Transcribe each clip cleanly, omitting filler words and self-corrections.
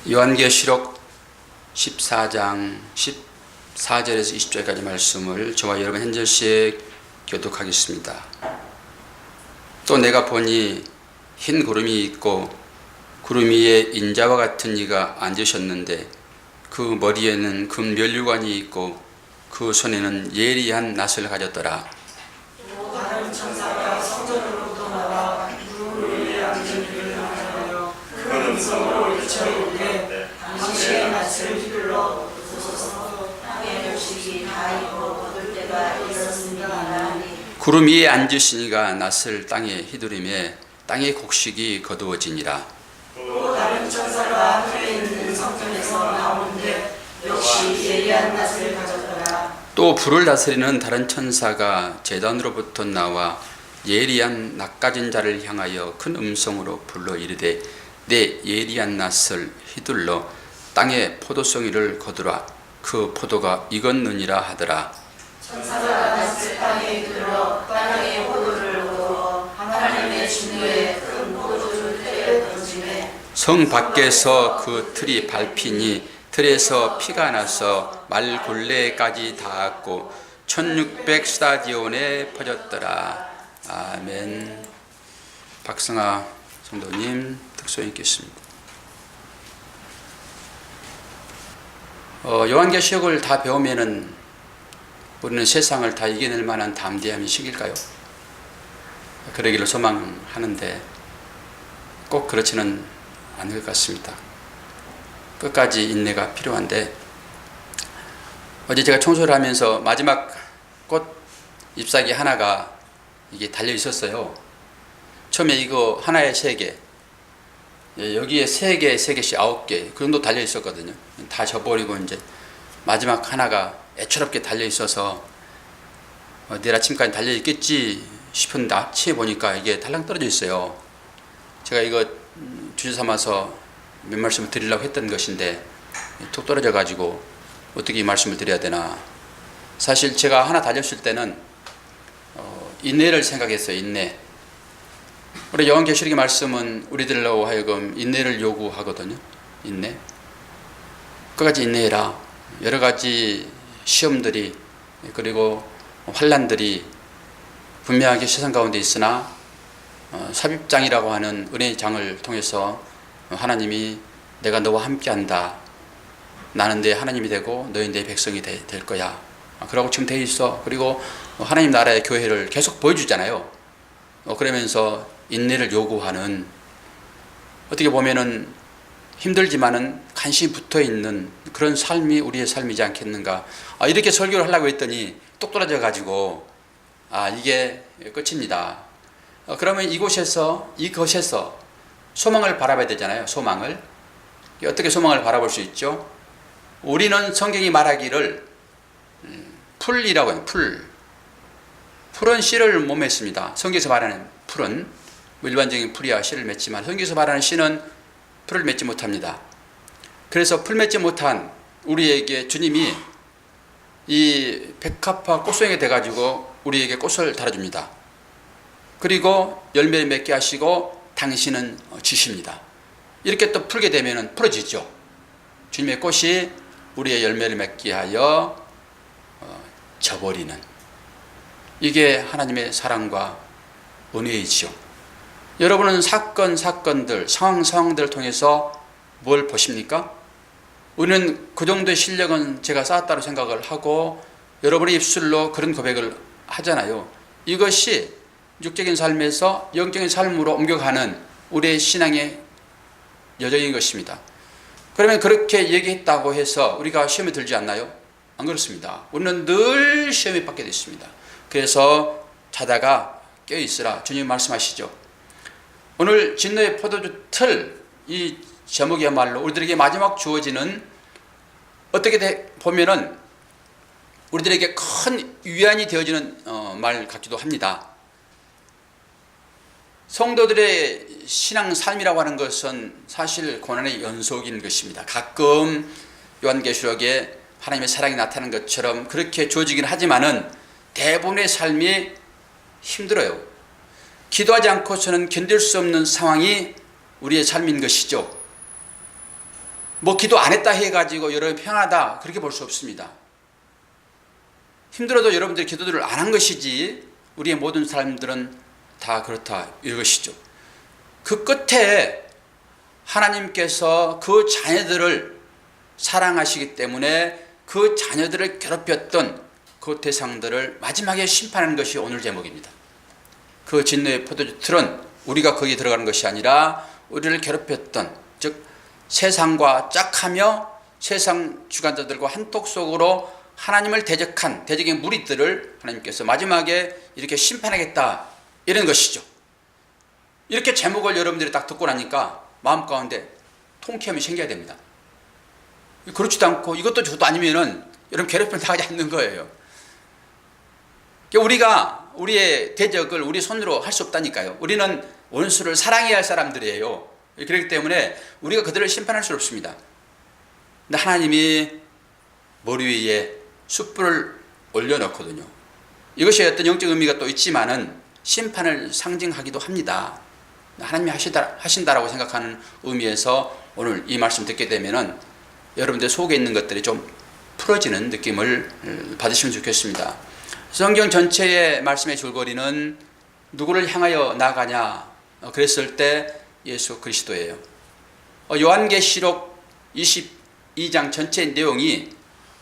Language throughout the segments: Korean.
요한계시록 14장 14절에서 20절까지 말씀을 저와 여러분 한 절씩 교독하겠습니다. 또 내가 보니 흰 구름이 있고 구름 위에 인자와 같은 이가 앉으셨는데 그 머리에는 금 면류관이 있고 그 손에는 예리한 낫을 가졌더라. 또 다른 천사가 성전으로부터 나와 구름 위에 앉은 이를 향하여 큰 음성으로 외쳐이르되 당신의 낫을 휘둘러 부소서 땅의 곡식이 다 익어 거둘 때가 이렇습니다 하니 구름 위에 앉으시니가 낫을 땅에 휘두르매 땅의 곡식이 거두어지니라. 또 다른 천사가 하늘에 있는 성전에서 나오는데 역시 예리한 낫을 가졌더라. 또 불을 다스리는 다른 천사가 제단으로부터 나와 예리한 낫 가진 자를 향하여 큰 음성으로 불러 이르되 내 예리한 낫을 휘둘러 땅에 포도송이를 거두라. 그 포도가 익었느니라 하더라. 천사가 낫을 땅에 휘둘러 땅의 포도를 거두어 하나님의 진노에 큰 포도주 틀에 던지매 성 밖에서 그 틀이 밟히니 틀에서 피가 나서 말굴레까지 닿았고 1600 스타디온에 퍼졌더라. 아멘. 박승아 성도님 특소 읽겠습니다. 요한계시록을 다 배우면은 우리는 세상을 다 이겨낼 만한 담대함이 생길까요? 그러기를 소망하는데 꼭 그렇지는 않을 것 같습니다. 끝까지 인내가 필요한데, 어제 제가 청소를 하면서 마지막 꽃 잎사귀 하나가 이게 달려 있었어요. 처음에 이거 하나에 3개, 여기에 3개, 3개씩 9개, 그 정도 달려 있었거든요. 다 져버리고 이제 마지막 하나가 애처롭게 달려 있어서 내일 아침까지 달려 있겠지 싶은데 아침에 보니까 이게 달랑 떨어져 있어요. 제가 이거 주제 삼아서 몇 말씀을 드리려고 했던 것인데 툭 떨어져 가지고 어떻게 이 말씀을 드려야 되나. 사실 제가 하나 달렸을 때는 인내를 생각했어요. 인내. 우리 요한계시록의 말씀은 우리들로 하여금 인내를 요구하거든요. 인내. 끝까지 인내해라. 여러 가지 시험들이 그리고 환난들이 분명하게 세상 가운데 있으나 삽입장이라고 하는 은혜의 장을 통해서 하나님이 내가 너와 함께한다. 나는 내 하나님이 되고 너희 내 백성이 될 거야. 그러고 지금 돼 있어. 그리고 하나님 나라의 교회를 계속 보여주잖아요. 그러면서 인내를 요구하는, 어떻게 보면은 힘들지만은 간신히 붙어 있는 그런 삶이 우리의 삶이지 않겠는가. 이렇게 설교를 하려고 했더니 똑 떨어져 가지고 이게 끝입니다. 그러면 이것에서 소망을 바라봐야 되잖아요. 소망을. 어떻게 소망을 바라볼 수 있죠? 우리는 성경이 말하기를 풀이라고 해요. 풀은 씨를 못 맺습니다. 성경에서 말하는 풀은 일반적인 풀이야 씨를 맺지만 성경에서 말하는 씨는 풀을 맺지 못합니다. 그래서 풀 맺지 못한 우리에게 주님이 이 백합화 꽃송이가 돼가지고 우리에게 꽃을 달아줍니다. 그리고 열매를 맺게 하시고 당신은 지십니다. 이렇게 또 풀게 되면 풀어지죠. 주님의 꽃이 우리의 열매를 맺게 하여 져버리는, 이게 하나님의 사랑과 은혜이지요. 여러분은 사건들, 상황들을 통해서 뭘 보십니까? 우리는 그 정도의 실력은 제가 쌓았다고 생각을 하고 여러분의 입술로 그런 고백을 하잖아요. 이것이 육적인 삶에서 영적인 삶으로 옮겨가는 우리의 신앙의 여정인 것입니다. 그러면 그렇게 얘기했다고 해서 우리가 시험에 들지 않나요? 안 그렇습니다. 우리는 늘 시험에 받게 되어 있습니다. 그래서 자다가 깨어있으라 주님 말씀하시죠. 오늘 진노의 포도주 틀, 이 제목이야말로 우리들에게 마지막 주어지는, 어떻게 보면은 우리들에게 큰 위안이 되어지는 말 같기도 합니다. 성도들의 신앙 삶이라고 하는 것은 사실 고난의 연속인 것입니다. 가끔 요한계시록에 하나님의 사랑이 나타나는 것처럼 그렇게 주어지긴 하지만은 대부분의 삶이 힘들어요. 기도하지 않고서는 견딜 수 없는 상황이 우리의 삶인 것이죠. 뭐 기도 안 했다 해가지고 여러분 평안하다 그렇게 볼 수 없습니다. 힘들어도 여러분들이 기도들을 안 한 것이지 우리의 모든 사람들은 다 그렇다 이것이죠. 그 끝에 하나님께서 그 자녀들을 사랑하시기 때문에 그 자녀들을 괴롭혔던 그 대상들을 마지막에 심판하는 것이 오늘 제목입니다. 그 진노의 포도주 틀은 우리가 거기에 들어가는 것이 아니라 우리를 괴롭혔던, 즉 세상과 짝하며 세상 주관자들과 한톡 속으로 하나님을 대적한 대적의 무리들을 하나님께서 마지막에 이렇게 심판하겠다 이런 것이죠. 이렇게 제목을 여러분들이 딱 듣고 나니까 마음 가운데 통쾌함이 생겨야 됩니다. 그렇지도 않고 이것도 저것도 아니면은 여러분 괴롭힘을 당하지 않는 거예요. 우리가 우리의 대적을 우리 손으로 할 수 없다니까요. 우리는 원수를 사랑해야 할 사람들이에요. 그렇기 때문에 우리가 그들을 심판할 수 없습니다. 근데 하나님이 머리 위에 숯불을 올려놓거든요. 이것이 어떤 영적 의미가 또 있지만은 심판을 상징하기도 합니다. 하나님이 하신다라고 생각하는 의미에서 오늘 이 말씀 듣게 되면은 여러분들 속에 있는 것들이 좀 풀어지는 느낌을 받으시면 좋겠습니다. 성경 전체의 말씀의 줄거리는 누구를 향하여 나가냐 그랬을 때 예수 그리스도예요. 요한계시록 22장 전체 내용이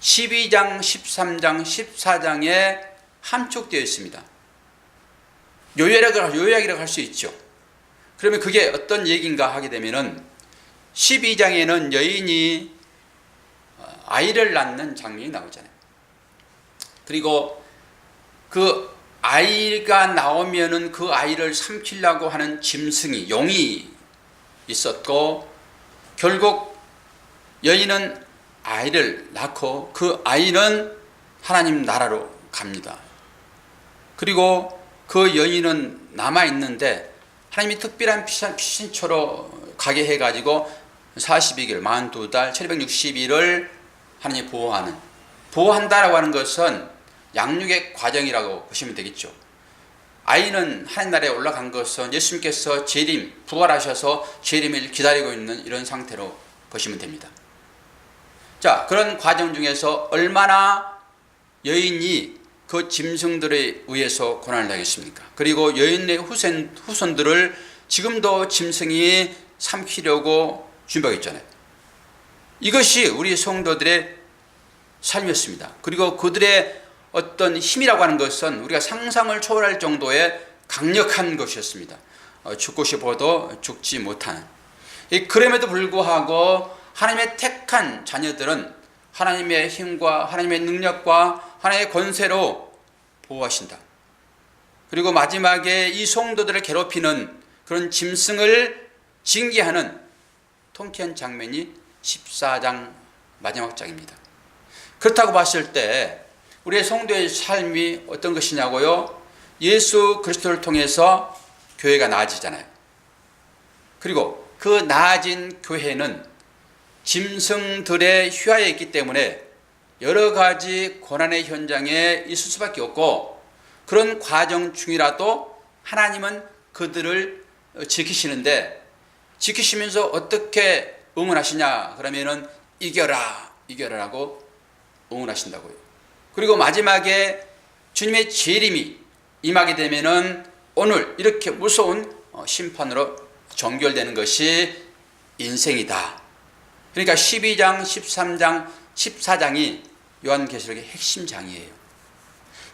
12장, 13장, 14장에 함축되어 있습니다. 요약이라고 할 수 있죠. 그러면 그게 어떤 얘기인가 하게 되면은 12장에는 여인이 아이를 낳는 장면이 나오잖아요. 그리고 그 아이가 나오면은 그 아이를 삼키려고 하는 짐승이, 용이 있었고, 결국 여인은 아이를 낳고 그 아이는 하나님 나라로 갑니다. 그리고 그 여인은 남아있는데 하나님이 특별한 피신초로 가게 해가지고 42개월, 42달, 760일을 하나님이 보호한다라고 하는 것은 양육의 과정이라고 보시면 되겠죠. 아이는 하나님 나라에 올라간 것은 예수님께서 부활하셔서 재림을 기다리고 있는 이런 상태로 보시면 됩니다. 자, 그런 과정 중에서 얼마나 여인이 그 짐승들에 의해서 고난을 당했습니까? 그리고 여인의 후손들을 지금도 짐승이 삼키려고 준비하고 있잖아요. 이것이 우리 성도들의 삶이었습니다. 그리고 그들의 어떤 힘이라고 하는 것은 우리가 상상을 초월할 정도의 강력한 것이었습니다. 죽고 싶어도 죽지 못하는. 그럼에도 불구하고 하나님의 택한 자녀들은 하나님의 힘과 하나님의 능력과 하나님의 권세로 보호하신다. 그리고 마지막에 이 성도들을 괴롭히는 그런 짐승을 징계하는 통쾌한 장면이 14장 마지막 장입니다. 그렇다고 봤을 때 우리의 성도의 삶이 어떤 것이냐고요? 예수 그리스도를 통해서 교회가 나아지잖아요. 그리고 그 나아진 교회는 짐승들의 휘하에 있기 때문에 여러 가지 고난의 현장에 있을 수밖에 없고, 그런 과정 중이라도 하나님은 그들을 지키시면서 어떻게 응원하시냐 그러면은 이겨라라고 응원하신다고요. 그리고 마지막에 주님의 재림이 임하게 되면은 오늘 이렇게 무서운 심판으로 종결되는 것이 인생이다. 그러니까 12장, 13장, 14장이 요한계시록의 핵심 장이에요.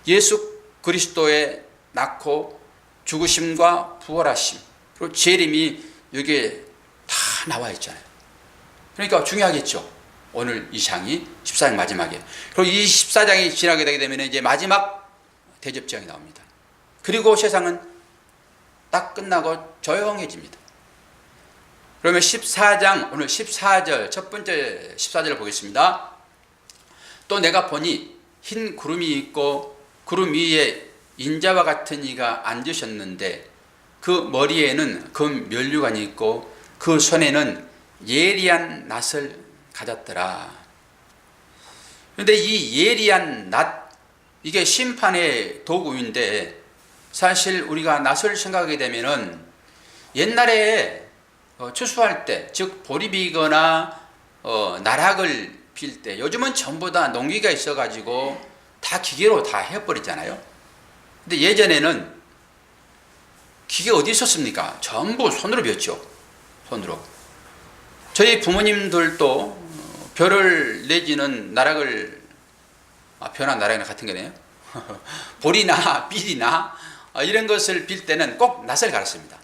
예수 그리스도의 낳고 죽으심과 부활하심, 그리고 재림이 여기에 다 나와 있잖아요. 그러니까 중요하겠죠. 오늘 이 장이 14장 마지막에. 그리고 이 14장이 지나게 되게 되면 이제 마지막 대접장이 나옵니다. 그리고 세상은 딱 끝나고 조용해집니다. 그러면 14장, 오늘 14절, 첫 번째 14절을 보겠습니다. 또 내가 보니 흰 구름이 있고 구름 위에 인자와 같은 이가 앉으셨는데 그 머리에는 금 면류관이 있고 그 손에는 예리한 낫을 가졌더라. 그런데 이 예리한 낫, 이게 심판의 도구인데, 사실 우리가 낫을 생각하게 되면은 옛날에 추수할 때, 즉 보리비거나 나락을 빌 때, 요즘은 전부 다 농기가 있어가지고 다 기계로 다 해버리잖아요. 근데 예전에는 기계 어디 있었습니까? 전부 손으로 볐죠. 손으로. 저희 부모님들도 별을 내지는 나락을, 벼나 나락이나 같은 거네요. 볼이나 삘이나 이런 것을 빌 때는 꼭 낫을 갈았습니다.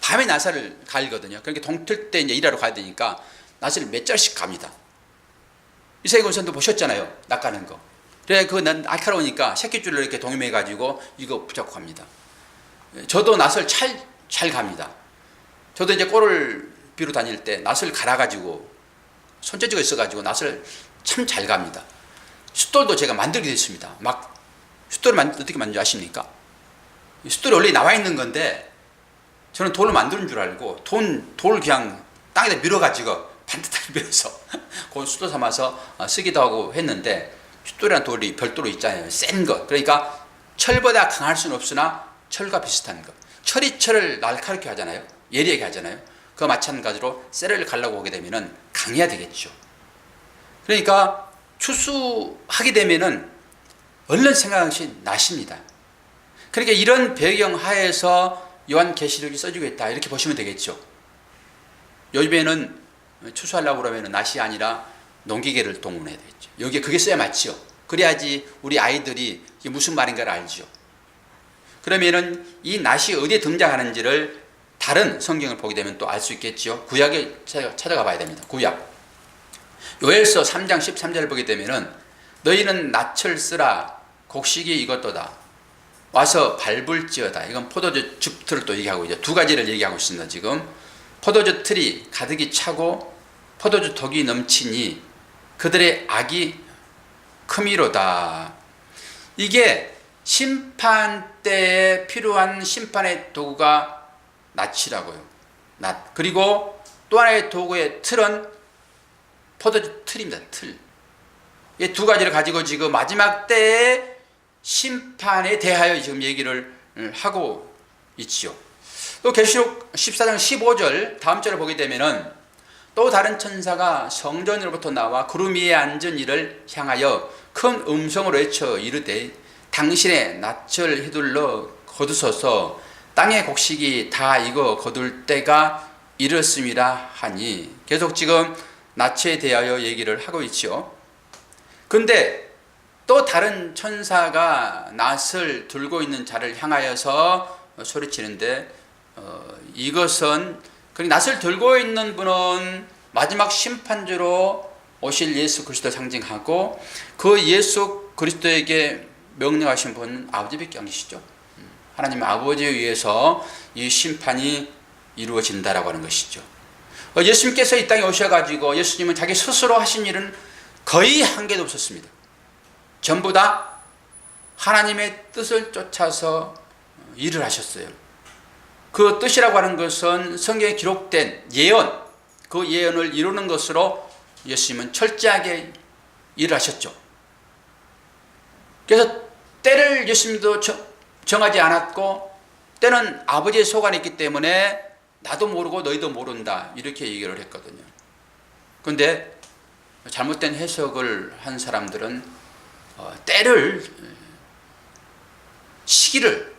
밤에 낫을 갈거든요. 그러니까 동틀 때 이제 일하러 가야 되니까 낫을 몇 절씩 갑니다. 이세희 군선도 보셨잖아요. 낫 가는 거. 그래, 그 날카로우니까 새끼줄로 이렇게 동임해가지고 이거 붙잡고 갑니다. 저도 낫을 잘 갑니다. 저도 이제 꼴을 비로 다닐 때 낫을 갈아가지고 손재주가 있어가지고 낫을 참 잘 갑니다. 숫돌도 제가 만들게 됐습니다. 막 숫돌을 어떻게 만드는지 아십니까? 숫돌이 원래 나와 있는 건데 저는 돌을 만드는 줄 알고 돌 그냥 땅에다 밀어가지고 반듯하게 밀어서 그 숫돌 삼아서 쓰기도 하고 했는데, 숫돌이라는 돌이 별도로 있잖아요. 센 거. 그러니까 철보다 강할 수는 없으나 철과 비슷한 거. 철이 철을 날카롭게 하잖아요. 예리하게 하잖아요. 그 마찬가지로 쇠를 가려고 하게 되면은 강해야 되겠죠. 그러니까 추수하게 되면은 얼른 생각한 것이 낫입니다. 그러니까 이런 배경 하에서 요한계시록이 써지고 있다, 이렇게 보시면 되겠죠. 요즘에는 추수하려고 그러면 낫이 아니라 농기계를 동원해야 되겠죠. 여기에 그게 써야 맞죠. 그래야지 우리 아이들이 이게 무슨 말인가를 알죠. 그러면은 이 낫이 어디에 등장하는지를 다른 성경을 보게 되면 또 알 수 있겠죠. 구약에 찾아가 봐야 됩니다. 구약 요엘서 3장 13절을 보게 되면은 너희는 낫을 쓰라, 곡식이 이것도다, 와서 밟을지어다. 이건 포도주 즙틀을 또 얘기하고 이제 두 가지를 얘기하고 있습니다. 지금 포도주 틀이 가득히 차고 포도주 덕이 넘치니 그들의 악이 크미로다. 이게 심판 때에 필요한 심판의 도구가 낫이라고요. 낫. 그리고 또 하나의 도구의 틀은 포도주 틀입니다. 틀. 이 두 가지를 가지고 지금 마지막 때의 심판에 대하여 지금 얘기를 하고 있지요. 또 계시록 14장 15절 다음 절을 보게 되면은 또 다른 천사가 성전으로부터 나와 구름 위에 앉은 이를 향하여 큰 음성으로 외쳐 이르되 당신의 낯을 휘둘러 거두소서, 땅의 곡식이 다 익어 거둘 때가 이르렀음이라 하니. 계속 지금 낯에 대하여 얘기를 하고 있죠. 근데 또 다른 천사가 낫을 들고 있는 자를 향하여서 소리치는데, 이것은 그 낫을 들고 있는 분은 마지막 심판주로 오실 예수 그리스도를 상징하고, 그 예수 그리스도에게 명령하신 분은 아버지밖에 안 계시죠. 하나님 아버지에 의해서 이 심판이 이루어진다라고 하는 것이죠. 예수님께서 이 땅에 오셔가지고 예수님은 자기 스스로 하신 일은 거의 한 개도 없었습니다. 전부 다 하나님의 뜻을 쫓아서 일을 하셨어요. 그 뜻이라고 하는 것은 성경에 기록된 예언, 그 예언을 이루는 것으로 예수님은 철저하게 일을 하셨죠. 그래서 때를 예수님도 정하지 않았고, 때는 아버지의 소관이 있기 때문에 나도 모르고 너희도 모른다, 이렇게 얘기를 했거든요. 그런데 잘못된 해석을 한 사람들은 때를, 시기를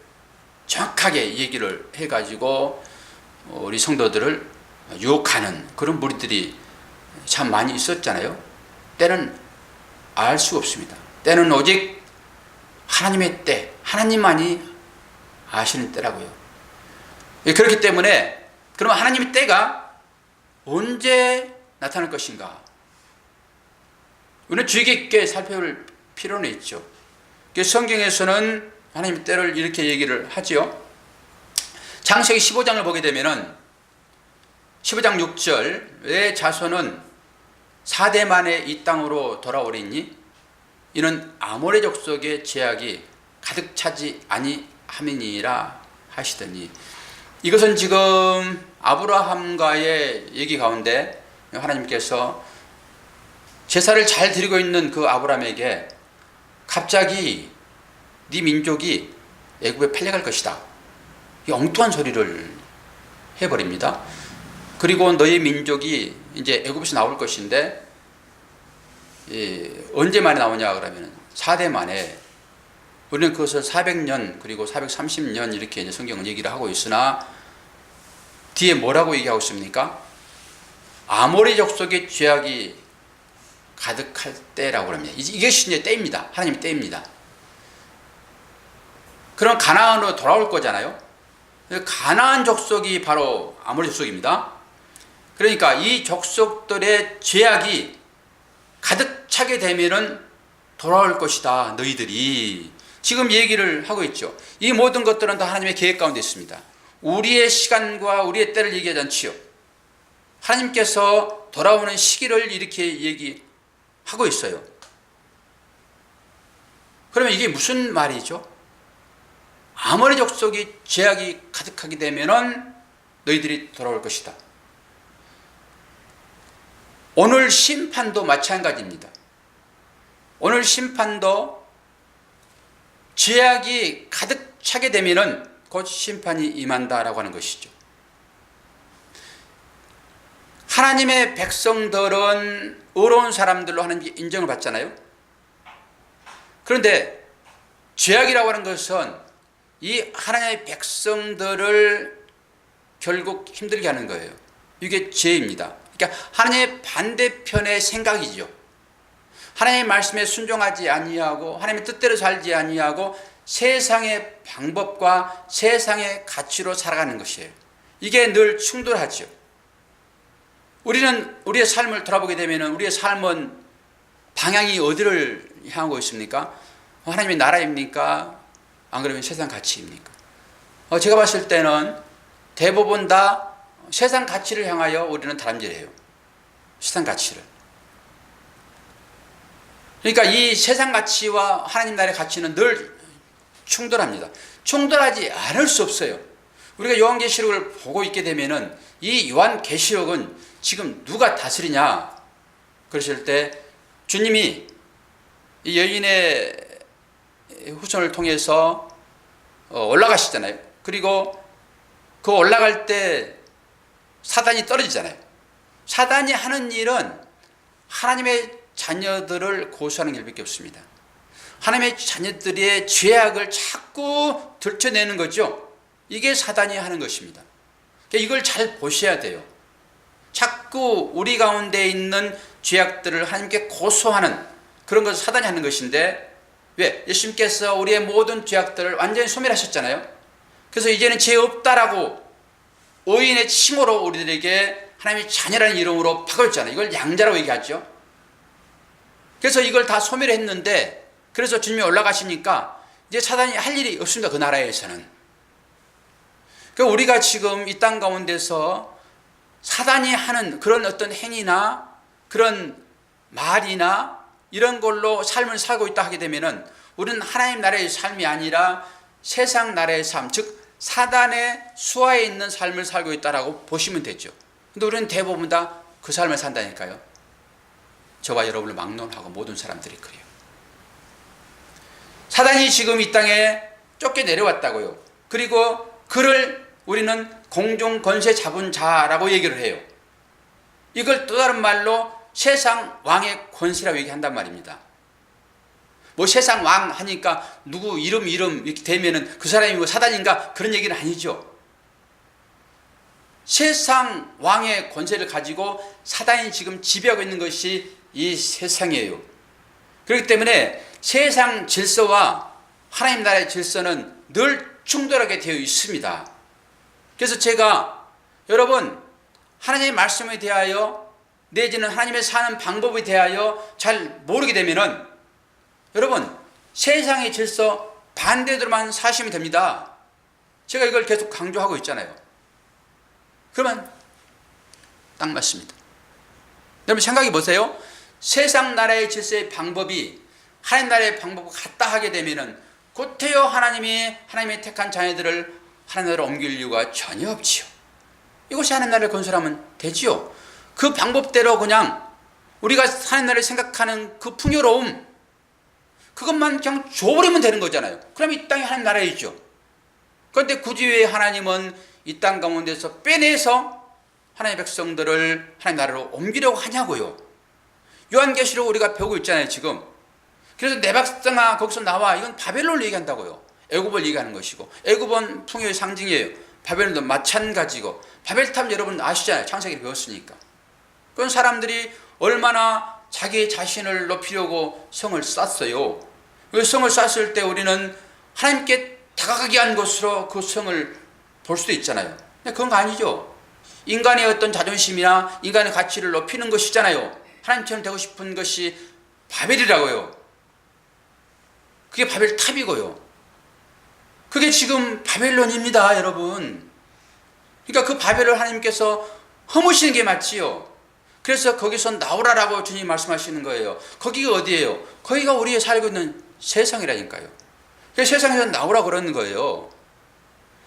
정확하게 얘기를 해가지고 우리 성도들을 유혹하는 그런 무리들이 참 많이 있었잖아요. 때는 알 수가 없습니다. 때는 오직 하나님의 때, 하나님만이 아시는 때라고요. 그렇기 때문에 그러면 하나님의 때가 언제 나타날 것인가? 우리는 주의 깊게 살펴볼 필요는 있죠. 성경에서는 하나님의 때를 이렇게 얘기를 하지요. 창세기 15장을 보게 되면은 15장 6절, 왜 자손은 4대 만에 이 땅으로 돌아오리니 이는 아모레 족속의 죄악이 가득 차지 아니함이니라 하시더니, 이것은 지금 아브라함과의 얘기 가운데 하나님께서 제사를 잘 드리고 있는 그 아브라함에게 갑자기 네 민족이 애굽에 팔려갈 것이다, 이 엉뚱한 소리를 해버립니다. 그리고 너희 민족이 이제 애굽에서 나올 것인데 언제 만에 나오냐 그러면 4대 만에. 우리는 그것을 400년 그리고 430년 이렇게 이제 성경은 얘기를 하고 있으나 뒤에 뭐라고 얘기하고 있습니까? 아모리 족속의 죄악이 가득할 때라고 합니다. 이것이 이제 때입니다. 하나님의 때입니다. 그럼 가나안으로 돌아올 거잖아요. 가나안 족속이 바로 아모리 족속입니다. 그러니까 이 족속들의 죄악이 가득 차게 되면은 돌아올 것이다. 너희들이 지금 얘기를 하고 있죠. 이 모든 것들은 다 하나님의 계획 가운데 있습니다. 우리의 시간과 우리의 때를 얘기하지 않지요. 하나님께서 돌아오는 시기를 이렇게 얘기하고 있어요. 그러면 이게 무슨 말이죠? 아모리 족속이 죄악이 가득하게 되면은 너희들이 돌아올 것이다. 오늘 심판도 마찬가지입니다. 오늘 심판도 죄악이 가득 차게 되면은 곧 심판이 임한다라고 하는 것이죠. 하나님의 백성들은 의로운 사람들로 하나님께 인정을 받잖아요. 그런데 죄악이라고 하는 것은 이 하나님의 백성들을 결국 힘들게 하는 거예요. 이게 죄입니다. 그러니까 하나님의 반대편의 생각이죠. 하나님의 말씀에 순종하지 아니하고 하나님의 뜻대로 살지 아니하고 세상의 방법과 세상의 가치로 살아가는 것이에요. 이게 늘 충돌하죠. 우리는 우리의 삶을 돌아보게 되면 우리의 삶은 방향이 어디를 향하고 있습니까? 하나님의 나라입니까? 안 그러면 세상 가치입니까? 제가 봤을 때는 대부분 다 세상 가치를 향하여 우리는 다람질해요. 세상 가치를. 그러니까 이 세상 가치와 하나님 나라의 가치는 늘 충돌합니다. 충돌하지 않을 수 없어요. 우리가 요한계시록을 보고 있게 되면은 이 요한계시록은 지금 누가 다스리냐 그러실 때 주님이 이 여인의 후손을 통해서 올라가시잖아요. 그리고 그 올라갈 때 사단이 떨어지잖아요. 사단이 하는 일은 하나님의 자녀들을 고소하는 일밖에 없습니다. 하나님의 자녀들의 죄악을 자꾸 들춰내는 거죠. 이게 사단이 하는 것입니다. 그러니까 이걸 잘 보셔야 돼요. 자꾸 우리 가운데 있는 죄악들을 하나님께 고소하는 그런 것을 사단이 하는 것인데 왜? 예수님께서 우리의 모든 죄악들을 완전히 소멸하셨잖아요. 그래서 이제는 죄 없다라고 의인의 칭호로 우리들에게 하나님의 자녀라는 이름으로 바꿔줬잖아요. 이걸 양자라고 얘기하죠. 그래서 이걸 다 소멸했는데 그래서 주님이 올라가시니까 이제 사단이 할 일이 없습니다. 그 나라에서는. 그러니까 우리가 지금 이 땅 가운데서 사단이 하는 그런 어떤 행위나 그런 말이나 이런 걸로 삶을 살고 있다 하게 되면은 우리는 하나님 나라의 삶이 아니라 세상 나라의 삶, 즉 사단의 수하에 있는 삶을 살고 있다라고 보시면 되죠. 근데 우리는 대부분 다 그 삶을 산다니까요. 저와 여러분을 막론하고 모든 사람들이 그래요. 사단이 지금 이 땅에 쫓겨 내려왔다고요. 그리고 그를 우리는 공중 권세 잡은 자라고 얘기를 해요. 이걸 또 다른 말로 세상 왕의 권세라고 얘기한단 말입니다. 뭐 세상 왕 하니까 누구 이름 이렇게 되면은 그 사람이 뭐 사단인가 그런 얘기는 아니죠. 세상 왕의 권세를 가지고 사단이 지금 지배하고 있는 것이 이 세상이에요. 그렇기 때문에 세상 질서와 하나님 나라의 질서는 늘 충돌하게 되어 있습니다. 그래서 제가 여러분 하나님의 말씀에 대하여 내지는 하나님의 사는 방법에 대하여 잘 모르게 되면은 여러분 세상의 질서 반대로만 사시면 됩니다. 제가 이걸 계속 강조하고 있잖아요. 그러면 딱 맞습니다. 여러분 생각해 보세요. 세상 나라의 질서의 방법이 하나님 나라의 방법과 같다 하게 되면은 곧해요 하나님의 택한 자녀들을 하나님 나라로 옮길 이유가 전혀 없지요. 이것이 하나님 나라를 건설하면 되지요. 그 방법대로 그냥 우리가 하나님 나라를 생각하는 그 풍요로움 그것만 그냥 줘버리면 되는 거잖아요. 그럼 이 땅이 하나님 나라이죠. 그런데 굳이 왜 하나님은 이 땅 가운데서 빼내서 하나님의 백성들을 하나님 나라로 옮기려고 하냐고요. 요한계시록 우리가 배우고 있잖아요 지금. 그래서 내 백성아 거기서 나와, 이건 바벨론을 얘기한다고요. 애굽을 얘기하는 것이고, 애굽은 풍요의 상징이에요. 바벨론도 마찬가지고, 바벨탑 여러분 아시잖아요. 창세기 배웠으니까. 그런 사람들이 얼마나 자기 자신을 높이려고 성을 쌓았어요. 그 성을 쌓았을 때 우리는 하나님께 다가가게 한 것으로 그 성을 볼 수도 있잖아요. 근데 그건 아니죠. 인간의 어떤 자존심이나 인간의 가치를 높이는 것이잖아요. 하나님처럼 되고 싶은 것이 바벨이라고요. 그게 바벨탑이고요. 그게 지금 바벨론입니다, 여러분. 그러니까 그 바벨을 하나님께서 허무시는 게 맞지요. 그래서 거기서 나오라라고 주님 말씀하시는 거예요. 거기가 어디예요? 거기가 우리가 살고 있는 세상이라니까요. 그래서 세상에서 나오라 그러는 거예요.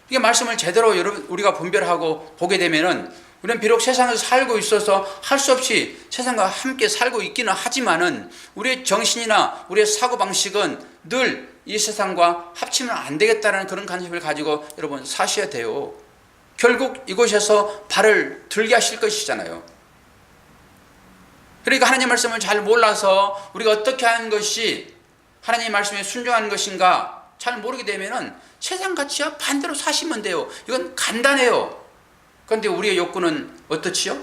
이게 말씀을 제대로 여러분 우리가 분별하고 보게 되면은, 우리는 비록 세상에서 살고 있어서 할 수 없이 세상과 함께 살고 있기는 하지만은, 우리의 정신이나 우리의 사고방식은 늘 이 세상과 합치면 안 되겠다는 그런 관심을 가지고 여러분 사셔야 돼요. 결국 이곳에서 발을 들게 하실 것이잖아요. 그러니까 하나님 말씀을 잘 몰라서 우리가 어떻게 하는 것이 하나님 말씀에 순종하는 것인가 잘 모르게 되면은 세상 가치와 반대로 사시면 돼요. 이건 간단해요. 그런데 우리의 욕구는 어떻지요?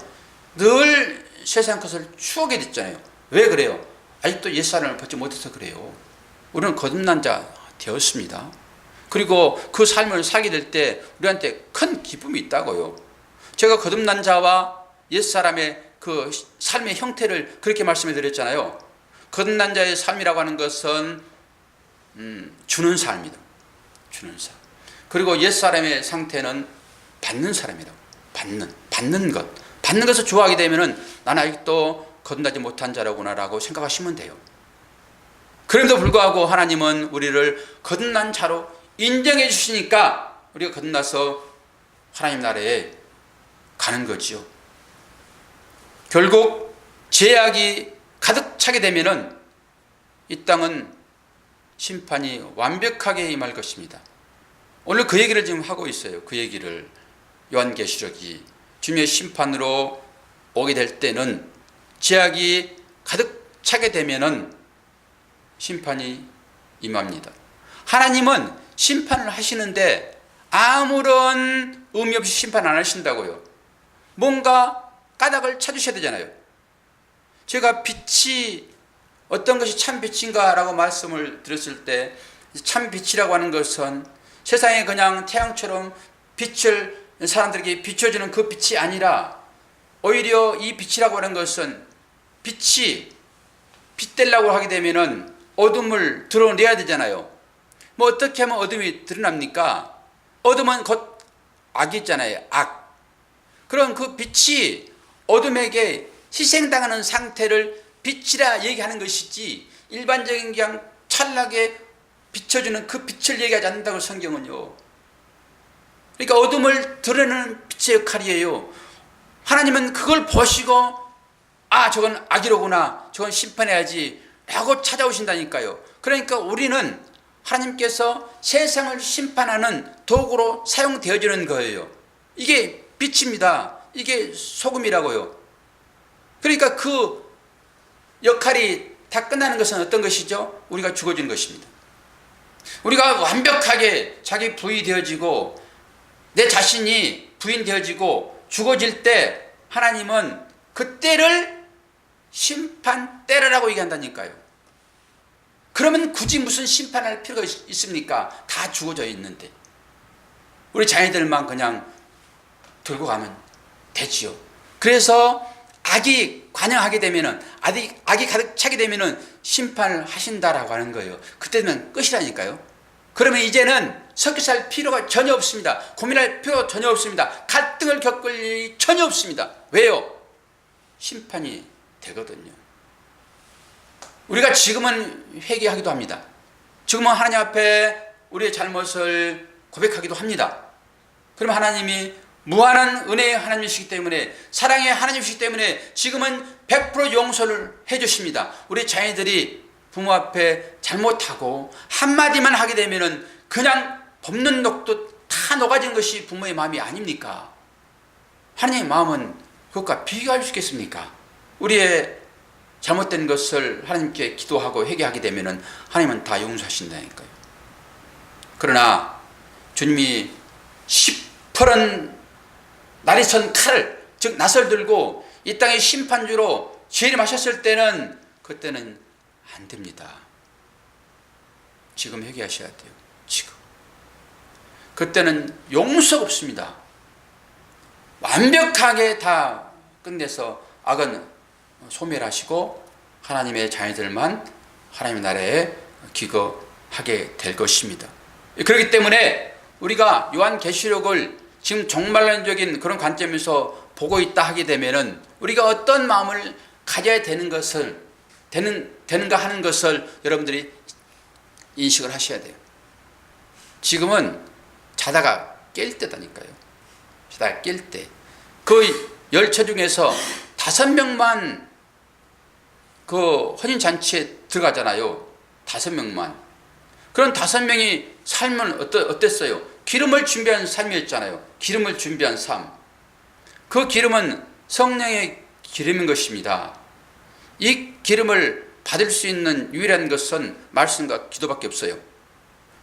늘 세상 것을 추억에 됐잖아요. 왜 그래요? 아직도 옛사람을 벗지 못해서 그래요. 우리는 거듭난 자 되었습니다. 그리고 그 삶을 살게 될 때 우리한테 큰 기쁨이 있다고요. 제가 거듭난 자와 옛사람의 그 삶의 형태를 그렇게 말씀해 드렸잖아요. 거듭난 자의 삶이라고 하는 것은 주는 삶이다. 주는 삶. 그리고 옛사람의 상태는 받는 사람이다. 받는 것. 받는 것을 좋아하게 되면은 나는 아직도 거듭나지 못한 자라구나라고 생각하시면 돼요. 그럼에도 불구하고 하나님은 우리를 거듭난 자로 인정해 주시니까 우리가 거듭나서 하나님 나라에 가는 거지요. 결국 죄악이 가득 차게 되면은 이 땅은 심판이 완벽하게 임할 것입니다. 오늘 그 얘기를 지금 하고 있어요. 그 얘기를 요한계시록이 주님의 심판으로 오게 될 때는, 죄악이 가득 차게 되면은 심판이 임합니다. 하나님은 심판을 하시는데 아무런 의미 없이 심판 안 하신다고요. 뭔가 까닭을 찾으셔야 되잖아요. 제가 빛이 어떤 것이 참 빛인가 라고 말씀을 드렸을 때, 참 빛이라고 하는 것은 세상에 그냥 태양처럼 빛을 사람들에게 비춰주는 그 빛이 아니라, 오히려 이 빛이라고 하는 것은 빛이 빛되려고 하게 되면은 어둠을 드러내야 되잖아요. 뭐 어떻게 하면 어둠이 드러납니까? 어둠은 곧 악이 있잖아요. 악. 그럼 그 빛이 어둠에게 희생당하는 상태를 빛이라 얘기하는 것이지, 일반적인 그냥 찬란하게 비춰주는 그 빛을 얘기하지 않는다고 성경은요. 그러니까 어둠을 드러내는 빛의 역할이에요. 하나님은 그걸 보시고 아, 저건 악이로구나, 저건 심판해야지 라고 찾아오신다니까요. 그러니까 우리는 하나님께서 세상을 심판하는 도구로 사용되어지는 거예요. 이게 빛입니다. 이게 소금이라고요. 그러니까 그 역할이 다 끝나는 것은 어떤 것이죠? 우리가 죽어지는 것입니다. 우리가 완벽하게 자기 부인되어지고 내 자신이 부인되어지고 죽어질 때, 하나님은 그때를 심판 때라고 얘기한다니까요. 그러면 굳이 무슨 심판할 필요가 있습니까? 다 죽어져 있는데 우리 자녀들만 그냥 들고 가면 되지요. 그래서 악이 관영하게 되면은, 악이 가득 차게 되면은 심판을 하신다라고 하는 거예요. 그때면 끝이라니까요. 그러면 이제는 설교할 필요가 전혀 없습니다. 고민할 필요가 전혀 없습니다. 갈등을 겪을 일이 전혀 없습니다. 왜요? 심판이 되거든요. 우리가 지금은 회개하기도 합니다. 지금은 하나님 앞에 우리의 잘못을 고백하기도 합니다. 그럼 하나님이 무한한 은혜의 하나님이시기 때문에, 사랑의 하나님이시기 때문에 지금은 100% 용서를 해주십니다. 우리 자녀들이 부모 앞에 잘못하고 한마디만 하게 되면은 그냥 볶는 녹도 다 녹아진 것이 부모의 마음이 아닙니까? 하나님의 마음은 그것과 비교할 수 있겠습니까? 우리의 잘못된 것을 하나님께 기도하고 회개하게 되면 하나님은 다 용서하신다니까요. 그러나 주님이 시퍼런 나리선 칼을, 즉 낫을 들고 이 땅의 심판주로 재림하셨을 때는, 그때는 안 됩니다. 지금 회개하셔야 돼요. 지금. 그때는 용서가 없습니다. 완벽하게 다 끝내서 악은 소멸하시고 하나님의 자녀들만 하나님의 나라에 기거하게 될 것입니다. 그렇기 때문에 우리가 요한계시록을 지금 종말론적인 그런 관점에서 보고 있다 하게 되면은 우리가 어떤 마음을 가져야 되는가 하는 것을 여러분들이 인식을 하셔야 돼요. 지금은 자다가 깰 때다니까요. 자다가 깰 때. 그 열처 중에서 5명만 그 혼인잔치에 들어가잖아요. 5명만. 그런 5명이 삶은 어땠어요? 기름을 준비한 삶이었잖아요. 기름을 준비한 삶. 그 기름은 성령의 기름인 것입니다. 이 기름을 받을 수 있는 유일한 것은 말씀과 기도밖에 없어요.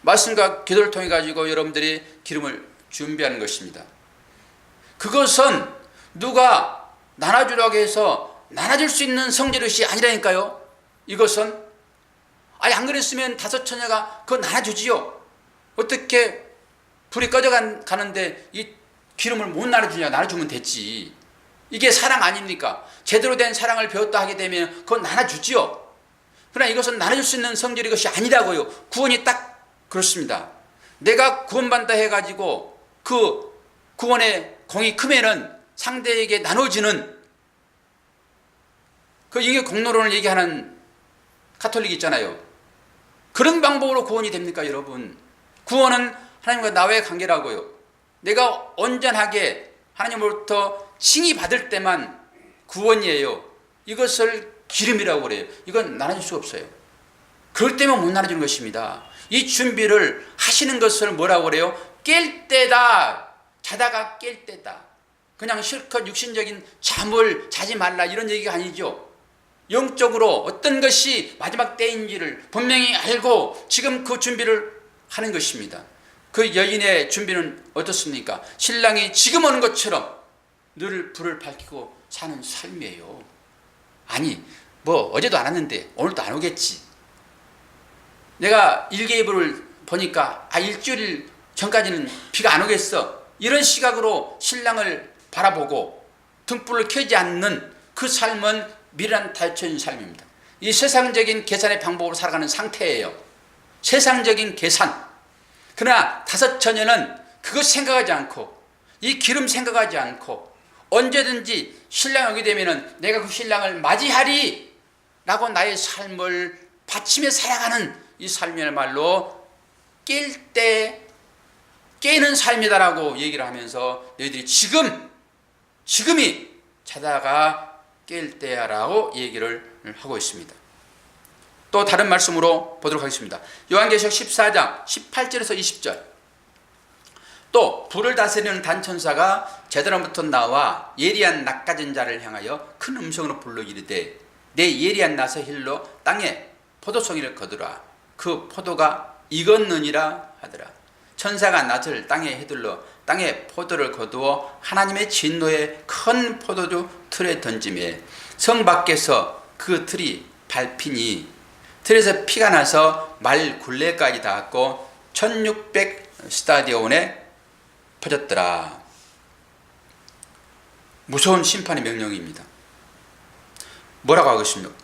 말씀과 기도를 통해 가지고 여러분들이 기름을 준비하는 것입니다. 그것은 누가 나눠주라고 해서 나눠줄 수 있는 성질의식이 아니라니까요. 이것은 안 그랬으면 5 처녀가 그거 나눠주지요. 어떻게 불이 꺼져가는데 이 기름을 못 나눠주냐? 나눠주면 됐지. 이게 사랑 아닙니까? 제대로 된 사랑을 배웠다 하게 되면 그건 나눠주지요. 그러나 이것은 나눠줄 수 있는 성질의 것이 아니라고요. 구원이 딱 그렇습니다. 내가 구원받다 해가지고 그 구원의 공이 크면은 상대에게 나눠지는 그 인격 공로론을 얘기하는 가톨릭 있잖아요. 그런 방법으로 구원이 됩니까, 여러분? 구원은 하나님과 나와의 관계라고요. 내가 온전하게 하나님으로부터 칭의 받을 때만 구원이에요. 이것을 기름이라고 그래요. 이건 나눠줄 수 없어요. 그럴 때만 못 나눠주는 것입니다. 이 준비를 하시는 것을 뭐라고 그래요? 깰 때다. 자다가 깰 때다. 그냥 실컷 육신적인 잠을 자지 말라 이런 얘기가 아니죠. 영적으로 어떤 것이 마지막 때인지를 분명히 알고 지금 그 준비를 하는 것입니다. 그 여인의 준비는 어떻습니까? 신랑이 지금 오는 것처럼 늘 불을 밝히고 사는 삶이에요. 아니 어제도 안 왔는데 오늘도 안 오겠지. 내가 일기예보를 보니까 일주일 전까지는 비가 안 오겠어. 이런 시각으로 신랑을 바라보고 등불을 켜지 않는 그 삶은 미련한 다처인 삶입니다. 이 세상적인 계산의 방법으로 살아가는 상태예요. 세상적인 계산. 그러나 5 처녀는 그것 생각하지 않고 이 기름 생각하지 않고 언제든지 신랑이 오게 되면 내가 그 신랑을 맞이하리 라고 나의 삶을 바치며 살아가는 이 삶이야말로 깰 때 깨는 삶이다라고 얘기를 하면서 너희들이 지금이 자다가 깰 때야라고 얘기를 하고 있습니다. 또 다른 말씀으로 보도록 하겠습니다. 요한계시록 14장 18절에서 20절. 또 불을 다스리는 단천사가 제단으로부터 나와 예리한 낯가진 자를 향하여 큰 음성으로 불러 이르되 내 예리한 낫의 힐로 땅에 포도송이를 거두라. 그 포도가 익었느니라 하더라. 천사가 낫을 땅에 휘둘러 땅에 포도를 거두어 하나님의 진노의 큰 포도주 틀에 던지매 성 밖에서 그 틀이 밟히니 틀에서 피가 나서 말 굴레까지 닿았고 1600 스타디온에 퍼졌더라. 무서운 심판의 명령입니다. 뭐라고 하고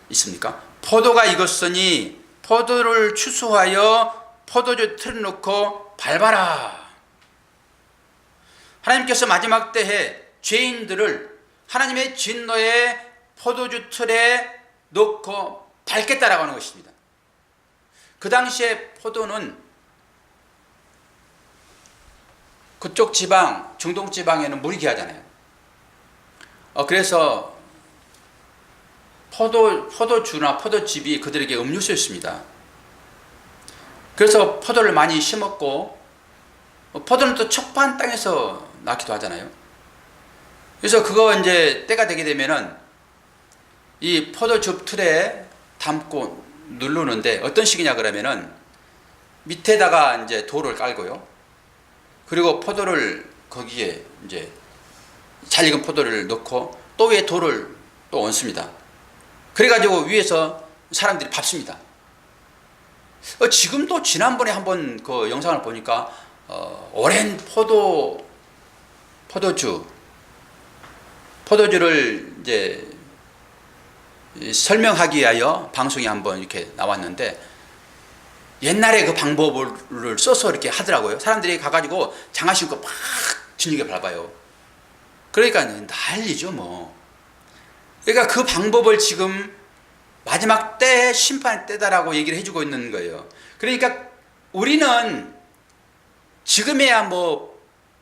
있습니까? 포도가 익었으니 포도를 추수하여 포도주 틀에 놓고 밟아라. 하나님께서 마지막 때에 죄인들을 하나님의 진노의 포도주 틀에 놓고 밟겠다라고 하는 것입니다. 그 당시에 포도는 그쪽 지방, 중동 지방에는 물이 귀하잖아요. 그래서 포도주나 포도즙이 그들에게 음료수였습니다. 그래서 포도를 많이 심었고 포도는 또 척박한 땅에서 낳기도 하잖아요. 그래서 그거 이제 때가 되게 되면은 이 포도즙 틀에 담고 누르는데 어떤 식이냐 그러면은 밑에다가 이제 돌을 깔고요. 그리고 포도를 거기에 이제 잘 익은 포도를 넣고 또 위에 돌을 또 얹습니다. 그래가지고 위에서 사람들이 밟습니다. 지금도 지난번에 한번 그 영상을 보니까 오랜 포도주를 이제 설명하기 위하여 방송에 한번 이렇게 나왔는데 옛날에 그 방법을 써서 이렇게 하더라고요. 사람들이 가가지고 장화 신고 막 진하게 밟아요. 그러니까 난리죠 뭐. 그러니까 그 방법을 지금 마지막 때 심판의 때다라고 얘기를 해주고 있는 거예요. 그러니까 우리는 지금에야 뭐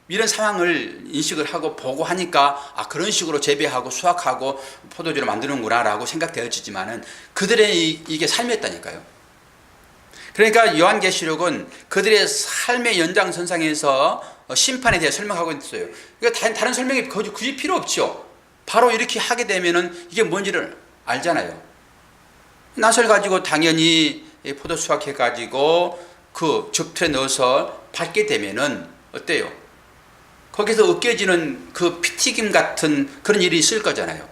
이런 상황을 인식을 하고 보고 하니까 그런 식으로 재배하고 수확하고 포도주를 만드는구나 라고 생각되어지지만은 그들의 이게 삶이었다니까요. 그러니까 요한계시록은 그들의 삶의 연장선상에서 심판에 대해 설명하고 있어요. 그러니까 다른 설명이 굳이 필요 없죠. 바로 이렇게 하게 되면은 이게 뭔지를 알잖아요. 낫을 가지고 당연히 포도 수확해 가지고 그 즙틀에 넣어서 밟게 되면은 어때요? 거기서 으깨지는 그 피튀김 같은 그런 일이 있을 거잖아요.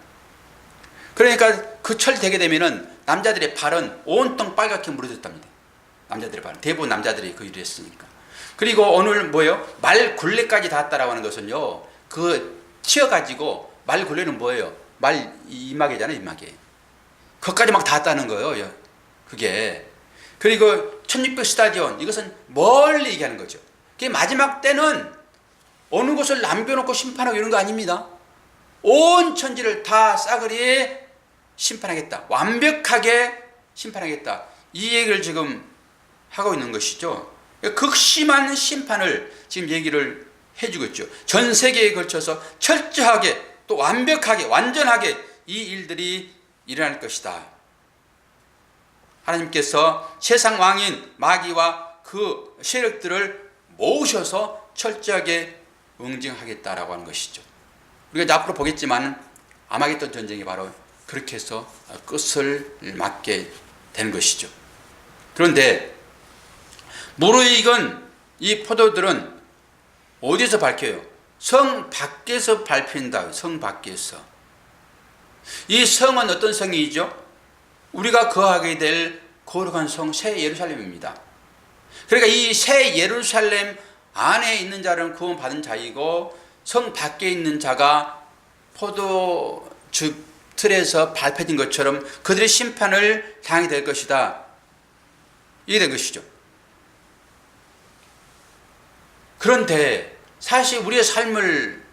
그러니까 그 철 되게 되면은 남자들의 발은 온통 빨갛게 물어졌답니다. 남자들의 발은 대부분 남자들이 그 일을 했으니까. 그리고 오늘 뭐예요? 말 굴레까지 닿았다라고 하는 것은요. 그 튀어가지고 말 굴레는 뭐예요? 말 이마개잖아요, 이마개. 그것까지 막 닿았다는 거예요. 그게. 그리고 1600 스타디온 이것은 멀리 얘기하는 거죠. 그게 마지막 때는 어느 곳을 남겨놓고 심판하고 이런 거 아닙니다. 온 천지를 다 싸그리 심판하겠다. 완벽하게 심판하겠다. 이 얘기를 지금 하고 있는 것이죠. 극심한 심판을 지금 얘기를 해주고 있죠. 전 세계에 걸쳐서 철저하게 또 완벽하게 완전하게 이 일들이 일어날 것이다. 하나님께서 세상 왕인 마귀와 그 세력들을 모으셔서 철저하게 응징하겠다라고 하는 것이죠. 우리가 이제 앞으로 보겠지만 아마겟돈 전쟁이 바로 그렇게 해서 끝을 맞게 되는 것이죠. 그런데 무르익은 이 포도들은 어디서 밝혀요? 성 밖에서 밟힌다. 성 밖에서. 이 성은 어떤 성이죠? 우리가 거하게 될 거룩한 성 새 예루살렘입니다. 그러니까 이 새 예루살렘 안에 있는 자는 구원받은 자이고 성 밖에 있는 자가 포도즙 틀에서 밟혀진 것처럼 그들의 심판을 당하게 될 것이다. 이게 된 것이죠. 그런데 사실 우리의 삶을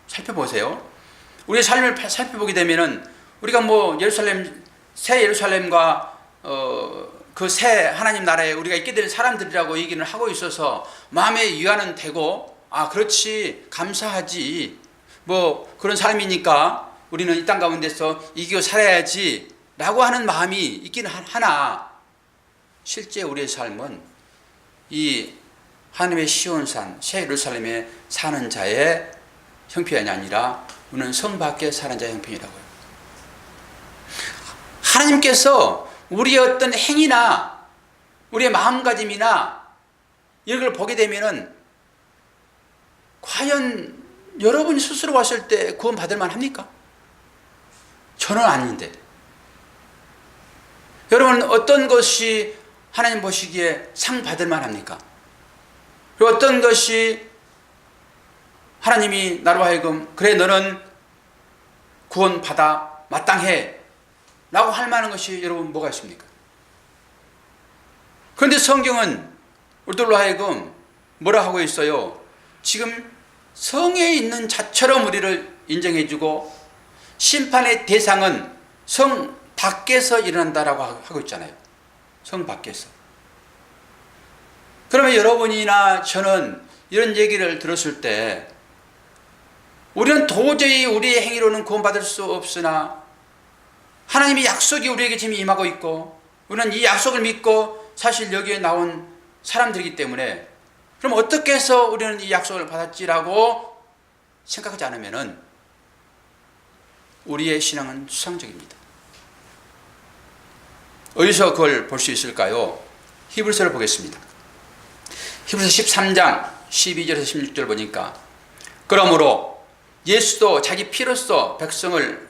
살펴보세요. 우리의 삶을 살펴보게 되면은 우리가 뭐 예루살렘 새 예루살렘과 그 새 하나님 나라에 우리가 있게 될 사람들이라고 얘기를 하고 있어서 마음의 위안은 되고 그렇지 감사하지 뭐 그런 삶이니까 우리는 이 땅 가운데서 이기고 살아야지 라고 하는 마음이 있기는 하나 실제 우리의 삶은 이 하나님의 시온산 새 예루살렘에 사는 자의 형편이 아니라 우리는 성 밖에 사는 자의 형편이라고요. 하나님께서 우리의 어떤 행위나 우리의 마음가짐이나 이런 걸 보게 되면은 과연 여러분이 스스로 봤을 때 구원 받을 만합니까? 저는 아닌데. 여러분 어떤 것이 하나님 보시기에 상 받을 만합니까? 그리고 어떤 것이 하나님이 나로 하여금 그래 너는 구원 받아 마땅해 라고 할 만한 것이 여러분 뭐가 있습니까? 그런데 성경은 우리들로 하여금 뭐라 하고 있어요? 지금 성에 있는 자처럼 우리를 인정해주고 심판의 대상은 성 밖에서 일어난다라고 하고 있잖아요. 성 밖에서. 그러면 여러분이나 저는 이런 얘기를 들었을 때 우리는 도저히 우리의 행위로는 구원받을 수 없으나 하나님의 약속이 우리에게 지금 임하고 있고 우리는 이 약속을 믿고 사실 여기에 나온 사람들이기 때문에 그럼 어떻게 해서 우리는 이 약속을 받았지라고 생각하지 않으면은 우리의 신앙은 추상적입니다. 어디서 그걸 볼 수 있을까요? 히브리서를 보겠습니다. 히브리서 13장 12절에서 16절 보니까 그러므로 예수도 자기 피로써 백성을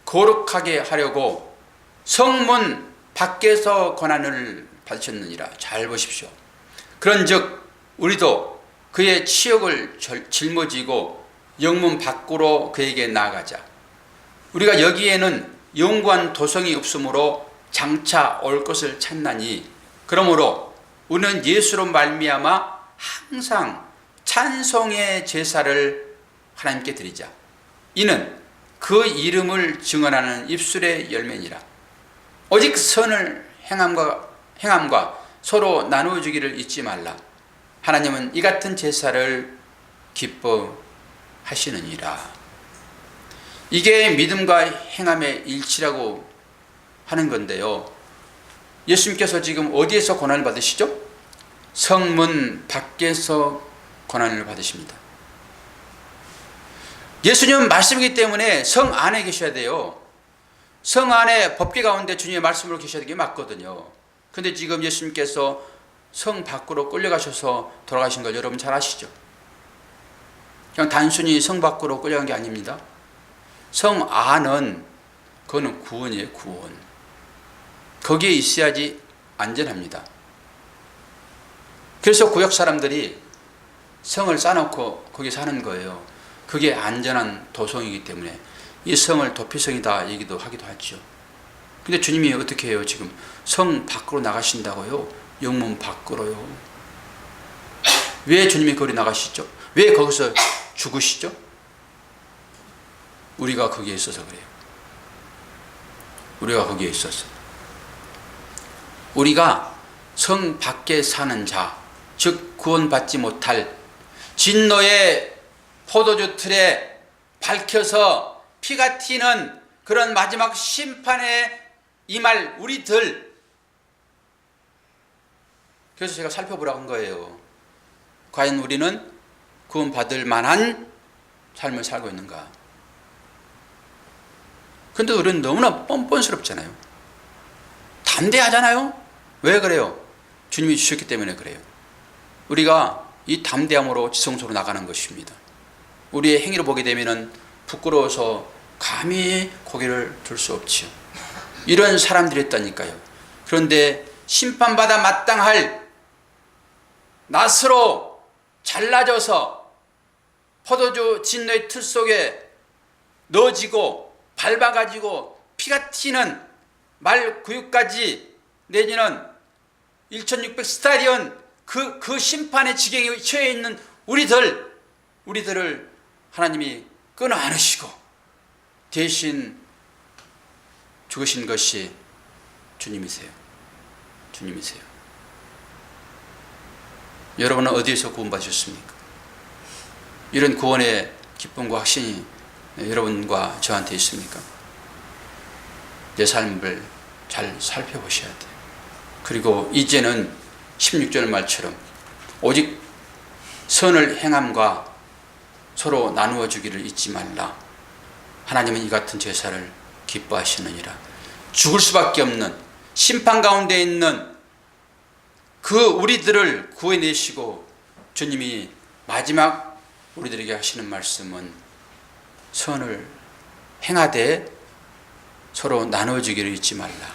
거룩하게 하려고 성문 밖에서 고난을 받으셨느니라. 잘 보십시오. 그런즉 우리도 그의 치욕을 짊어지고 영문 밖으로 그에게 나아가자. 우리가 여기에는 영구한 도성이 없으므로 장차 올 것을 찾나니 그러므로 우리는 예수로 말미암아 항상 찬송의 제사를 하나님께 드리자. 이는 그 이름을 증언하는 입술의 열매니라. 오직 선을 행함과 서로 나누어 주기를 잊지 말라. 하나님은 이 같은 제사를 기뻐하시느니라. 이게 믿음과 행함의 일치라고 하는 건데요. 예수님께서 지금 어디에서 고난을 받으시죠? 성문 밖에서 고난을 받으십니다. 예수님은 말씀이기 때문에 성 안에 계셔야 돼요. 성 안에 법궤 가운데 주님의 말씀으로 계셔야 되는 게 맞거든요. 근데 지금 예수님께서 성 밖으로 끌려가셔서 돌아가신 걸 여러분 잘 아시죠? 그냥 단순히 성 밖으로 끌려간 게 아닙니다. 성 안은 그거는 구원이에요, 구원. 거기에 있어야지 안전합니다. 그래서 구역 사람들이 성을 쌓아놓고 거기 사는 거예요. 그게 안전한 도성이기 때문에 이 성을 도피성이다 얘기도 하기도 하죠. 근데 주님이 어떻게 해요? 지금 성 밖으로 나가신다고요? 영문 밖으로요. 왜 주님이 거기 나가시죠? 왜 거기서 죽으시죠? 우리가 거기에 있어서 그래요. 우리가 거기에 있어서. 우리가 성 밖에 사는 자, 즉 구원받지 못할 진노의 포도주 틀에 밝혀서 피가 튀는 그런 마지막 심판에 임할 우리들. 그래서 제가 살펴보라고 한 거예요. 과연 우리는 구원받을 만한 삶을 살고 있는가? 근데 우리는 너무나 뻔뻔스럽잖아요. 담대하잖아요. 왜 그래요? 주님이 주셨기 때문에 그래요. 우리가 이 담대함으로 지성소로 나가는 것입니다. 우리의 행위를 보게 되면 부끄러워서 감히 고개를 들 수 없지요. 이런 사람들이었다니까요. 그런데 심판받아 마땅할 낫으로 잘라져서 포도주 진노의 틀 속에 넣어지고 밟아가지고 피가 튀는 말 구육까지 내지는 1600 스타디온 그 심판의 지경에 처해 있는 우리들을 하나님이 끊어 안으시고 대신 죽으신 것이 주님이세요. 주님이세요. 여러분은 어디에서 구원받으셨습니까? 이런 구원의 기쁨과 확신이 여러분과 저한테 있습니까? 내 삶을 잘 살펴보셔야 돼요. 그리고 이제는 16절 말처럼 오직 선을 행함과 서로 나누어 주기를 잊지 말라. 하나님은 이 같은 제사를 기뻐하시느니라. 죽을 수밖에 없는 심판 가운데 있는 그 우리들을 구해내시고 주님이 마지막 우리들에게 하시는 말씀은 선을 행하되 서로 나누어 주기를 잊지 말라.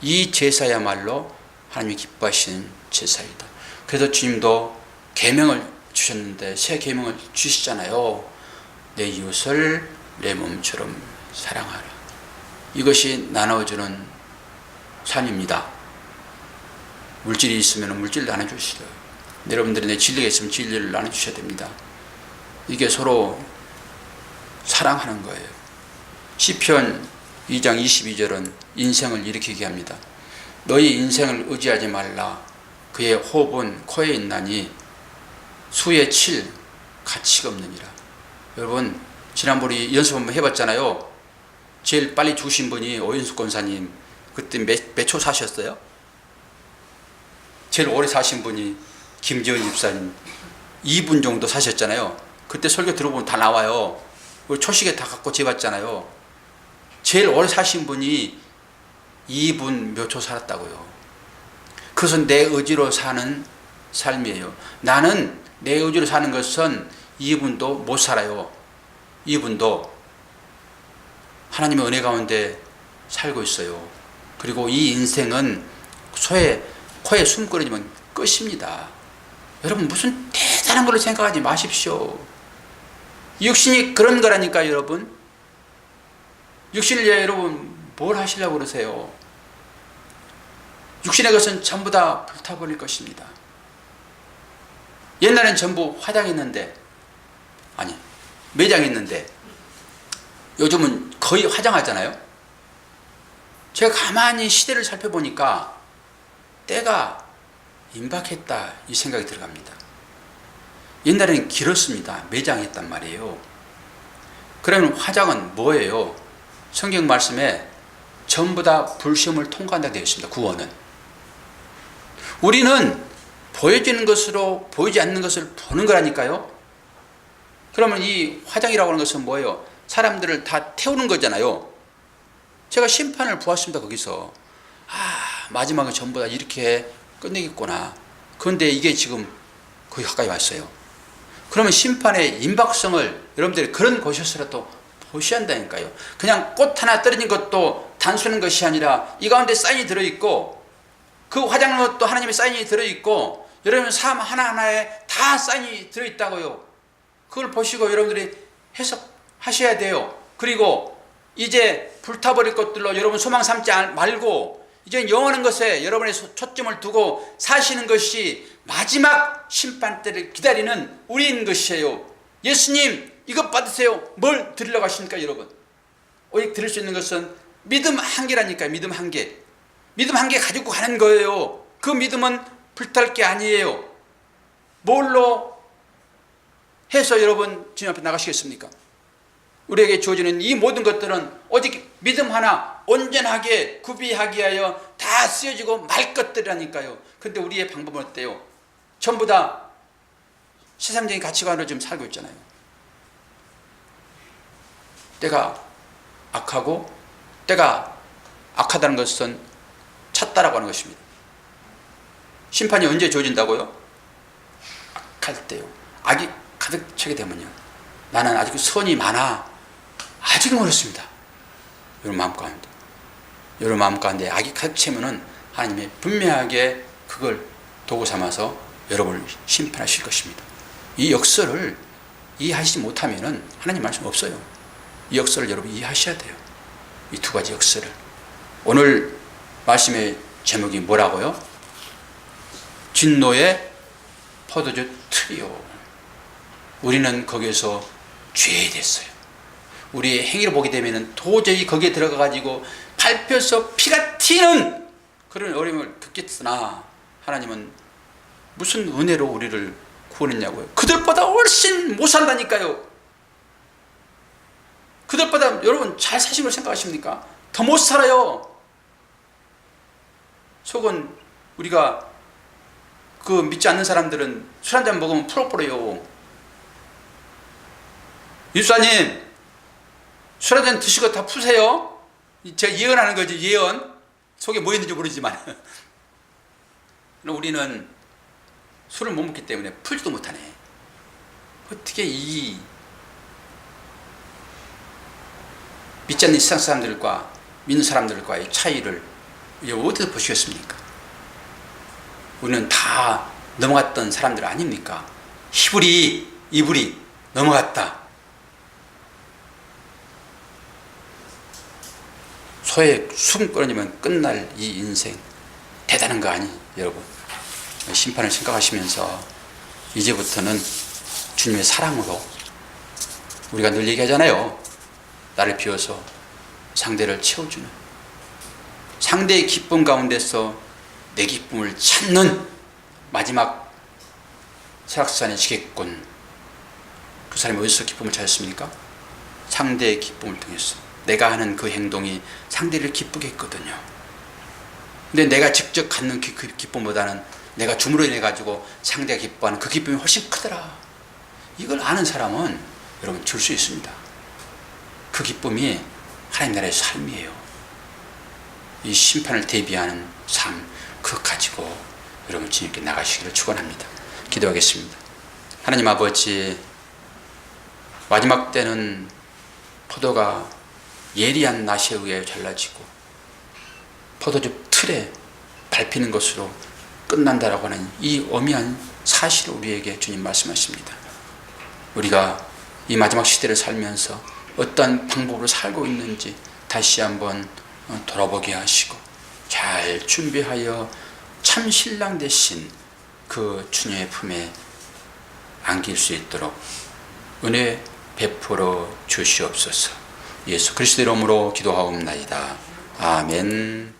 이 제사야말로 하나님이 기뻐하시는 제사이다. 그래서 주님도 계명을 주셨는데 새 계명을 주시잖아요. 내 이웃을 내 몸처럼 사랑하라. 이것이 나눠주는 삶입니다. 물질이 있으면 물질 나눠주시라. 여러분들이 내 진리가 있으면 진리를 나눠주셔야 됩니다. 이게 서로 사랑하는 거예요. 시편 2장 22절은 인생을 이렇게 얘기합니다. 너희 인생을 의지하지 말라. 그의 호흡은 코에 있나니 수에 칠 가치가 없느니라. 여러분 지난번에 연습 한번 해봤잖아요. 제일 빨리 죽으신 분이 오윤숙 권사님. 그때 몇 초 사셨어요? 제일 오래 사신 분이 김지원 집사님 2분 정도 사셨잖아요. 그때 설교 들어보면 다 나와요. 초식에 다 갖고 재봤잖아요. 제일 오래 사신 분이 2분 몇 초 살았다고요. 그것은 내 의지로 사는 삶이에요. 나는 내 의지로 사는 것은 2분도 못 살아요. 2분도 하나님의 은혜 가운데 살고 있어요. 그리고 이 인생은 코에 숨 끊어지면 끝입니다. 여러분 무슨 대단한 걸로 생각하지 마십시오. 육신이 그런 거라니까요, 여러분. 육신을 위해 여러분 뭘 하시려고 그러세요? 육신의 것은 전부 다 불타버릴 것입니다. 옛날엔 전부 화장했는데, 아니 매장했는데 요즘은 거의 화장하잖아요. 제가 가만히 시대를 살펴보니까 때가 임박했다 이 생각이 들어갑니다. 옛날에는 길었습니다. 매장했단 말이에요. 그러면 화장은 뭐예요? 성경 말씀에 전부 다 불시험을 통과한다고 되어 있습니다. 구원은. 우리는 보여지는 것으로 보이지 않는 것을 보는 거라니까요. 그러면 이 화장이라고 하는 것은 뭐예요? 사람들을 다 태우는 거잖아요. 제가 심판을 보았습니다. 거기서 마지막에 전부 다 이렇게 끝내겠구나. 그런데 이게 지금 거의 가까이 왔어요. 그러면 심판의 임박성을 여러분들이 그런 곳에서라도 보셔야 한다니까요. 그냥 꽃 하나 떨어진 것도 단순한 것이 아니라 이 가운데 사인이 들어있고, 그 화장한 것도 하나님의 사인이 들어있고, 여러분 삶 하나하나에 다 사인이 들어있다고요. 그걸 보시고 여러분들이 해석하셔야 돼요. 그리고 이제 불타버릴 것들로 여러분 소망 삼지 말고 이제 영원한 것에 여러분의 초점을 두고 사시는 것이 마지막 심판 때를 기다리는 우리인 것이에요. 예수님 이것 받으세요. 뭘 드리려고 하십니까 여러분? 오직 드릴 수 있는 것은 믿음 한 개라니까요. 믿음 한 개. 믿음 한 개 가지고 가는 거예요. 그 믿음은 불탈 게 아니에요. 뭘로 해서 여러분 주님 앞에 나가시겠습니까? 우리에게 주어지는 이 모든 것들은 오직 믿음 하나 온전하게 구비하기 위하여 다 쓰여지고 말 것들이라니까요. 그런데 우리의 방법은 어때요? 전부 다 세상적인 가치관으로 지금 살고 있잖아요. 때가 악하고 때가 악하다는 것은 찼다라고 하는 것입니다. 심판이 언제 주어진다고요? 악할 때요. 악이 가득 차게 되면요. 나는 아직 선이 많아. 아직 멀었습니다. 여러분 마음 가운데. 여러분 마음 가운데 악이 가득 차면은 하나님이 분명하게 그걸 도구 삼아서 여러분을 심판하실 것입니다. 이 역설을 이해하시지 못하면은 하나님 말씀 없어요. 이 역설을 여러분 이해하셔야 돼요. 이 두 가지 역설을. 오늘 말씀의 제목이 뭐라고요? 진노의 포도주 틀이요. 우리는 거기에서 죄됐어요. 우리의 행위를 보게 되면 도저히 거기에 들어가가지고 밟혀서 피가 튀는 그런 어려움을 겪겠으나 하나님은 무슨 은혜로 우리를 구원했냐고요. 그들보다 훨씬 못 산다니까요. 그들보다 여러분 잘 사신 걸 생각하십니까? 더 못 살아요. 속은 우리가 그 믿지 않는 사람들은 술 한잔 먹으면 풀어버려요. 유수사님 술 한잔 드시고 다 푸세요. 제가 예언하는 거지. 예언. 속에 뭐 있는지 모르지만 우리는 술을 못 먹기 때문에 풀지도 못하네. 어떻게 이 믿지 않는 세상 사람들과 믿는 사람들과의 차이를 어디서 보시겠습니까? 우리는 다 넘어갔던 사람들 아닙니까? 이불이 넘어갔다. 소에 숨 끊어지면 끝날 이 인생 대단한 거 아니 여러분? 심판을 생각하시면서 이제부터는 주님의 사랑으로 우리가 늘 얘기하잖아요. 나를 비워서 상대를 채워주는 상대의 기쁨 가운데서 내 기쁨을 찾는 마지막 설악산의 지겠군. 그 사람이 어디서 기쁨을 찾았습니까? 상대의 기쁨을 통해서. 내가 하는 그 행동이 상대를 기쁘게 했거든요. 근데 내가 직접 갖는 그 기쁨보다는 내가 줌으로 인해 가지고 상대가 기뻐하는 그 기쁨이 훨씬 크더라. 이걸 아는 사람은 여러분 줄 수 있습니다. 그 기쁨이 하나님 나라의 삶이에요. 이 심판을 대비하는 삶, 그거 가지고 여러분 주님께 나가시기를 축원합니다. 기도하겠습니다. 하나님 아버지, 마지막 때는 포도가 예리한 낫에 의해 잘라지고 포도즙 틀에 밟히는 것으로 끝난다라고 하는 이 엄연한 사실을 우리에게 주님 말씀하십니다. 우리가 이 마지막 시대를 살면서 어떤 방법으로 살고 있는지 다시 한번 돌아보게 하시고 잘 준비하여 참 신랑 되신 그 주님의 품에 안길 수 있도록 은혜 베풀어 주시옵소서. 예수 그리스도 이름으로 기도하옵나이다. 아멘.